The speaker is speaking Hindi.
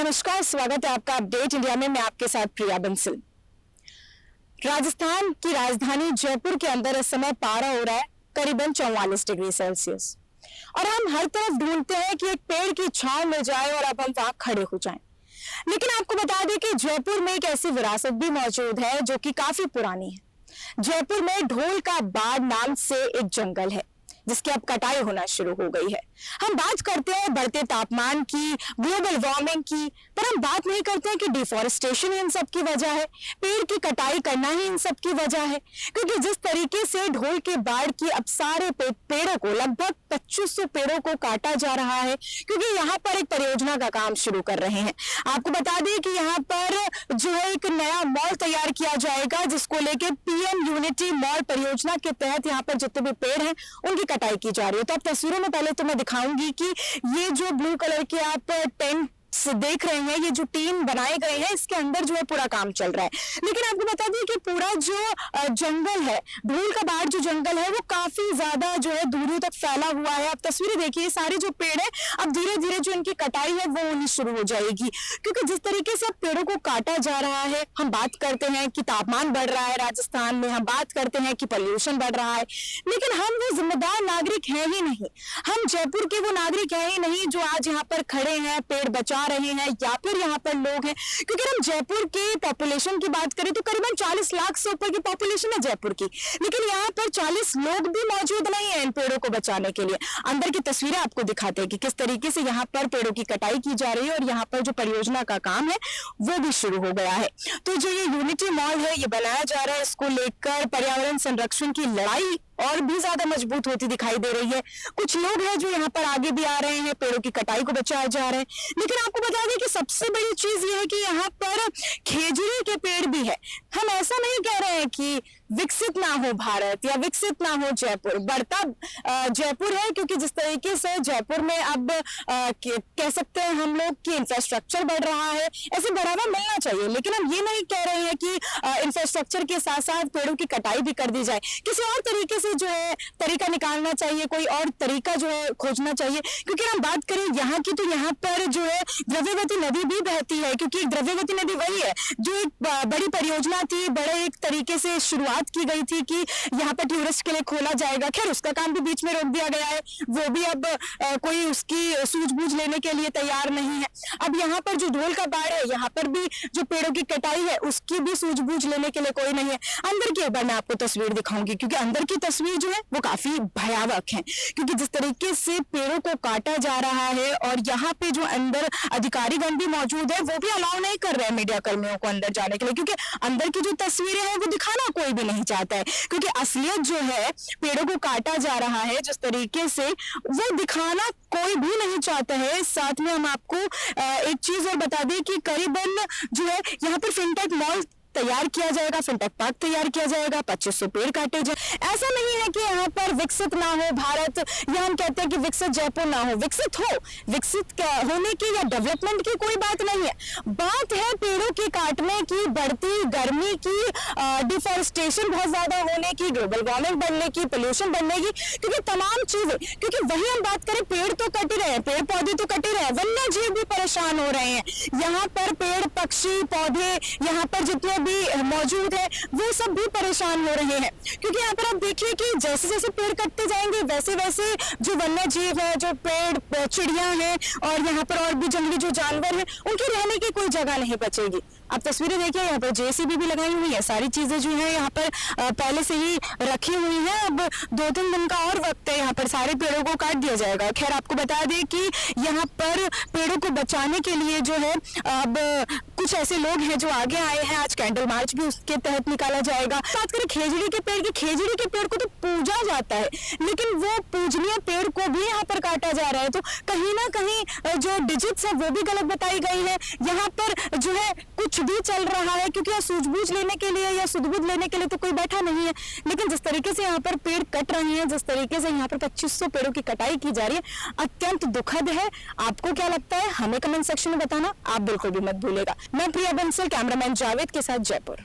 नमस्कार, स्वागत है आपका अपडेट इंडिया में। मैं आपके साथ प्रिया बंसल। राजस्थान की राजधानी जयपुर के अंदर इस समय पारा हो रहा है करीबन 44 डिग्री सेल्सियस और हम हर तरफ ढूंढते हैं कि एक पेड़ की छांव मिल जाए और अब हम वहां खड़े हो जाएं। लेकिन आपको बता दें कि जयपुर में एक ऐसी विरासत भी मौजूद है जो कि काफी पुरानी है। जयपुर में ढोल का बाड़ नाम से एक जंगल है जिसकी अब कटाई होना शुरू हो गई है। हम बात करते हैं बढ़ते तापमान की, ग्लोबल वार्मिंग की, पर हम बात नहीं करते हैं कि डिफॉरेस्टेशन इन सब की वजह है, पेड़ की कटाई करना ही इन सब की वजह है। क्योंकि जिस तरीके से ढोल के बाढ़ की अब सारे पेड़ों को, लगभग 2500 पेड़ों को काटा जा रहा है, क्योंकि यहाँ पर एक परियोजना का काम शुरू कर रहे हैं। आपको बता दें कि यहाँ पर जो है एक नया मॉल तैयार किया जाएगा जिसको लेकर पीएम यूनिटी मॉल परियोजना के तहत यहाँ पर जितने भी पेड़ हैं उनकी कटाई की जा रही है। तो अब तस्वीरों में पहले तो मैं दिखाऊंगी कि ये जो ब्लू कलर के आप टेंट देख रहे हैं, ये जो टीम बनाए गए हैं, इसके अंदर जो है पूरा काम चल रहा है। लेकिन आपको बता दें कि पूरा जो जंगल है, ढोल का बाड़ जो जंगल है, वो काफी ज्यादा जो है दूरियों तक फैला हुआ है। आप तस्वीरें देखिए, सारे जो पेड़ है अब धीरे धीरे जो इनकी कटाई है वो होनी शुरू हो जाएगी। क्योंकि जिस तरीके से अब पेड़ों को काटा जा रहा है, हम बात करते हैं कि तापमान बढ़ रहा है राजस्थान में, हम बात करते हैं कि पॉल्यूशन बढ़ रहा है, लेकिन हम वो जिम्मेदार नागरिक हैं ही नहीं। हम जयपुर के वो नागरिक हैं ही नहीं जो आज यहाँ पर खड़े हैं, पेड़ बचा रहे हैं, या फिर यहाँ पर लोग हैं। क्योंकि हम जयपुर की पॉपुलेशन की बात करें तो करीबन 40 लाख से ऊपर की पॉपुलेशन है जयपुर की, लेकिन यहाँ पर 40 लोग भी मौजूद नहीं है इन पेड़ों को बचाने के लिए। अंदर की तस्वीरें आपको दिखाते हैं कि किस तरीके से यहाँ पर पेड़ों की कटाई की जा रही है और यहाँ पर जो परियोजना का काम है वो भी शुरू हो गया है। तो जो ये यूनिटी मॉल है ये बनाया जा रहा है, इसको लेकर पर्यावरण संरक्षण की लड़ाई और भी ज्यादा मजबूत होती दिखाई दे रही है। कुछ लोग हैं जो यहाँ पर आगे भी आ रहे हैं, पेड़ों की कटाई को बचाया जा रहा है। लेकिन आपको बता दें कि सबसे बड़ी चीज ये है कि यहाँ पर खेजड़ी के पेड़ भी है। हम ऐसा नहीं कह रहे हैं कि विकसित ना हो भारत या विकसित ना हो जयपुर, बढ़ता जयपुर है, क्योंकि जिस तरीके से जयपुर में अब कह सकते हैं हम लोग कि इंफ्रास्ट्रक्चर बढ़ रहा है, ऐसे बढ़ावा मिलना चाहिए। लेकिन हम ये नहीं कह रहे हैं कि इंफ्रास्ट्रक्चर के साथ साथ पेड़ों की कटाई भी कर दी जाए। किसी और तरीके से जो है तरीका निकालना चाहिए, कोई और तरीका जो है खोजना चाहिए। क्योंकि हम बात करें यहाँ की, तो यहाँ पर जो है द्रव्यवती नदी भी बहती है, क्योंकि द्रव्यवती नदी वही है जो एक बड़ी परियोजना थी, बड़े एक तरीके से शुरुआत की गई थी कि यहाँ पर टूरिस्ट के लिए खोला जाएगा। खैर उसका काम भी बीच में रोक दिया गया है, वो भी अब कोई उसकी सूझबूझ लेने के लिए तैयार नहीं है। अब यहाँ पर जो ढोल का बाड़ है, यहाँ पर भी जो पेड़ों की कटाई है उसकी भी सूझबूझ लेने के लिए कोई नहीं है। अंदर की एक बार मैं आपको तस्वीर दिखाऊंगी, क्योंकि अंदर की तस्वीर जो है वो काफी भयावह है। क्योंकि जिस तरीके से पेड़ों को काटा जा रहा है और यहाँ पे जो अंदर अधिकारीगण भी मौजूद है वो भी अलाउ नहीं कर रहे हैं मीडिया कर्मियों को अंदर जाने के लिए, क्योंकि अंदर की जो तस्वीरें हैं वो दिखाना कोई भी नहीं चाहता है। क्योंकि असलियत जो है, पेड़ों को काटा जा रहा है जिस तरीके से, वो दिखाना कोई भी नहीं चाहता है। साथ में हम आपको एक चीज और बता दें कि करीबन जो है यहाँ पर फिनटेक मॉल तैयार किया जाएगा, फिनटेक पार्क तैयार किया जाएगा, 2500 पेड़ काटे जाए। ऐसा नहीं है कि यहाँ पर विकसित ना हो भारत, या हम कहते हैं कि विकसित जयपुर ना हो। विकसित हो, विकसित होने की या डेवलपमेंट की कोई बात नहीं है। बात है पेड़ों के काटने की, बढ़ती गर्मी की, डिफॉरेस्टेशन बहुत ज्यादा होने की, ग्लोबल वार्मिंग बढ़ने की, पोल्यूशन बढ़ने की, क्योंकि तमाम चीजें, क्योंकि वही हम बात करें, पेड़ तो कट रहे हैं, पेड़ पौधे तो कट रहे हैं, वन्य जीव भी परेशान हो रहे हैं। यहाँ पर पेड़ पक्षी पौधे यहाँ पर जितने भी मौजूद है वो सब भी परेशान हो रहे हैं। क्योंकि यहाँ पर आप देखिए कि जैसे जैसे पेड़ कटते जाएंगे वैसे वैसे जो वन्य जीव है, जो पेड़ चिड़िया हैं और यहाँ पर और भी जंगली जो जानवर हैं, उनके रहने की कोई जगह नहीं बचेगी। आप तस्वीरें देखिए, यहाँ पर जेसीबी भी लगाई हुई है, सारी चीजें जो है यहाँ पर पहले से ही रखी हुई है। अब 2-3 दिन का और वक्त है, यहाँ पर सारे पेड़ों को काट दिया जाएगा। खैर आपको बता दें कि यहाँ पर पेड़ों को बचाने के लिए जो है अब कुछ ऐसे लोग हैं जो आगे आए हैं। आज कैंडल मार्च भी उसके तहत निकाला जाएगा। बात करें खेजड़ी के पेड़ की, खेजड़ी के पेड़ को तो पूजा जाता है, लेकिन वो पूजनीय पेड़ को भी यहाँ पर काटा जा रहा है। तो कहीं ना कहीं जो डिजिट्स है वो भी गलत बताई गई है। यहाँ पर जो है कुछ भी चल रहा है, क्योंकि यह सूझबूझ लेने के लिए या सुध-बुध लेने के लिए तो कोई बैठा नहीं है। लेकिन जिस तरीके से यहाँ पर पेड़ कट रहे हैं, जिस तरीके से यहाँ पर 2500 पेड़ों की कटाई की जा रही है, अत्यंत दुखद है। आपको क्या लगता है हमें कमेंट सेक्शन में बताना आप बिल्कुल भी मत भूलेगा। मैं प्रिया बंसल, कैमरामैन जावेद के साथ, जयपुर।